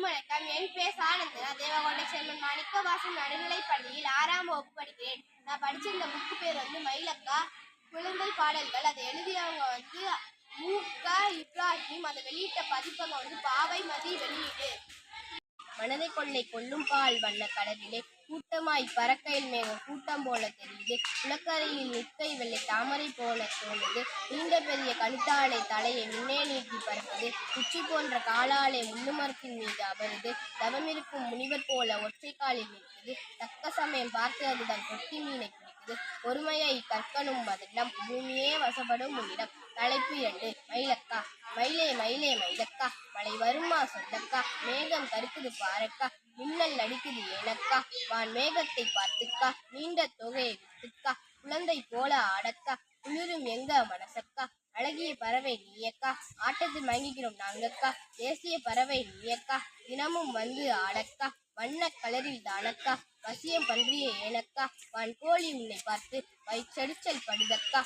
வணக்கம். என் பேர் ஆனந்தனா. தேவகோட்டை செல்வன் மாணிக்கவாசன் நடுநிலைப் பள்ளியில் 6ஆம் வகுப்பு படிக்கிறேன். நான் படிச்ச இந்த புக்கு பேர் மயிலக்கா குழந்தை பாடல்கள். அதை எழுதியவங்க இப்ராஹிம். அதை வெளியிட்ட பதிப்பகம் பாவை மதி வெளியீடு. மனதை கொள்ளை கொள்ளும் பால் வண்ண கடலிலே கூட்டமாய் பறக்கையில் மேகம் கூட்டம் போல தெரியுது. குளக்கரையில் நிற்கை வெள்ளை தாமரை போல தோணுது. நீண்ட பெரிய கழுத்தாடை தலையை முன்னே நீட்டி பறக்குது. உச்சி போன்ற காலாலே முள்ளுமரத்தின் மீது அமருது. தவமிருக்கும் முனிவர் போல ஒற்றை காலில் நிற்குது. தக்க சமயம் பார்த்து அதுதான் கொத்தி மீனை பிடிக்குது. பொறுமையை கற்கணும் அதெல்லாம் பூமியே வசப்படும் உன்னிடம். தலைப்பு 2. மயிலக்கா. மயிலே மயிலே மயிலக்கா, மழை வருமா சொல்லக்கா, மேகம் கருக்குது பாரக்கா, மின்னல் அடிக்குது ஏனக்கா, வான் மேகத்தை பார்த்துக்கா, நீண்ட தொகையை வித்துக்கா, குழந்தை போல ஆடக்கா, குளிரும் எங்க மனசக்கா, அழகிய பறவை நீயக்கா, ஆட்டத்தில் மயங்குகிறோம் நாங்கக்கா, தேசிய பறவை நீயக்கா, தினமும் ஆடக்கா, வண்ண கலரில் தானக்கா, வசியம் பன்றிய ஏனக்கா, வான் கோழி உன்னை பார்த்து வயிற்றெரிச்சல் படுதக்கா,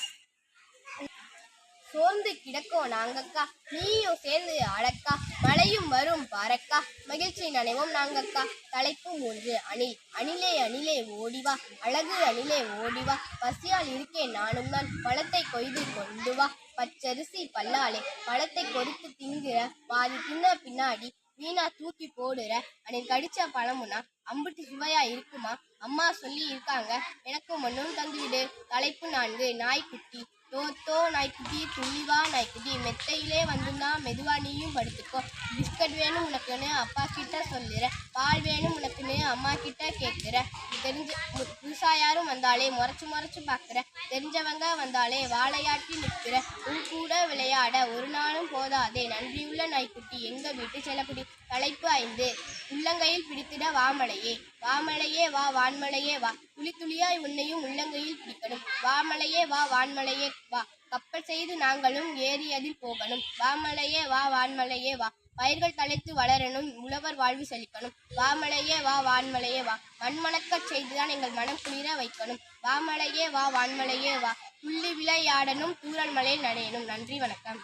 சோர்ந்து கிடக்கோ நாங்கக்கா, நீயும் சேர்ந்து ஆடக்கா, மழையும் வரும் பாரக்கா, மகிழ்ச்சி நனைவோம் நாங்கக்கா. தலைப்பு 3. அணில். அணிலே அணிலே ஓடிவா, அழகு அணிலே ஓடிவா, பசியால் இருக்கேன் நானும் தான், பழத்தை கொய்து கொண்டு வா, பச்சரிசி பல்லாலே பழத்தை கொறித்து திங்குற, பாதி தின்ன பின்னாடி வீணா தூக்கி போடுற, அணில் கடிச்ச பழமுனா அம்புட்டு சுவையா இருக்குமா, அம்மா சொல்லி இருக்காங்க, எனக்கும் ஒன்றும் தந்துவிடு. தலைப்பு 4. நாய்க்குட்டி. தோ நாய்க்குட்டி, துள்ளிவா நாய்க்குட்டி, மெத்தையிலே வந்துன்னா மெதுவா நீயும் படுத்துக்கோ, பிஸ்கட் வேணும் உனக்குன்னு அப்பா கிட்ட சொல்லுற, பால் வேணும் உனக்குன்னு அம்மா கிட்ட கேட்குற, புதுசா யாரும் வந்தாலே முறைச்சு பார்க்குற, தெரிஞ்சவங்க வந்தாலே வாழையாட்டி நிற்கிற, உன் கூட விளையாட ஒரு நாளும் போதாதே நன்றியுள்ள நாய்க்குட்டி எங்க வீட்டு செல்லக்குட்டி. தலைப்பு 5. உள்ளங்கையில் பிடித்திட வாமலையே. வாமலையே வா வான்மலையே வா, துளி துளியாய் உன்னையும் உள்ளங்கையில் பிடிக்கணும், வாமலையே வா வான்மலையே வா, கப்பல் செய்து நாங்களும் ஏறி அதில் போகணும், வாமலையே வா வான்மலையே வா, பயிர்கள் தழைத்து வளரணும், உழவர் வாழ்வு செழிக்கணும், வாமலையே வா வான்மலையே வா, மண்மணக்கச் செய்துதான் எங்கள் மனம் குளிர வைக்கணும், வாமலையே வா வான்மலையே வா, துள்ளி விளையாடணும், தூரல் மலையில் நடையணும். நன்றி, வணக்கம்.